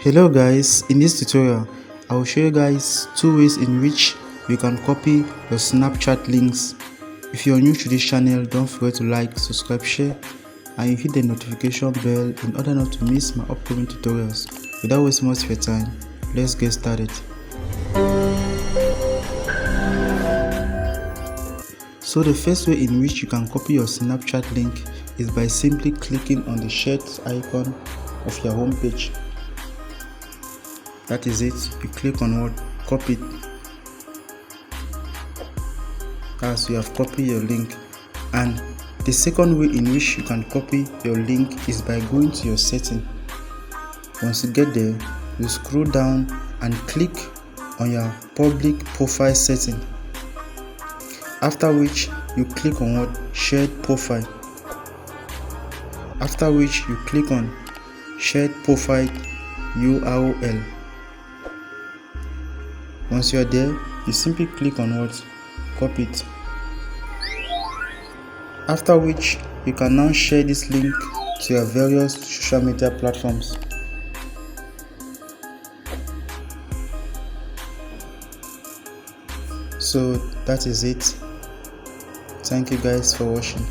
Hello guys, in this tutorial I will show you guys two ways in which you can copy your Snapchat links. If you are new to this channel, don't forget to like, subscribe, share and you hit the notification bell in order not to miss my upcoming tutorials. Without wasting much of your time, let's get started. So the first way in which you can copy your Snapchat link is by simply clicking on the shared icon of your home page. That is it. You click on what? Copy it. As you have copied your link. And the second way in which you can copy your link is by going to your setting. Once you get there, you scroll down and click on your public profile setting. After which you click on what? Shared profile. After which you click on shared profile URL. Once you are there, you simply click on what? Copy it. After which you can now share this link to your various social media platforms. So that is it. Thank you guys for watching.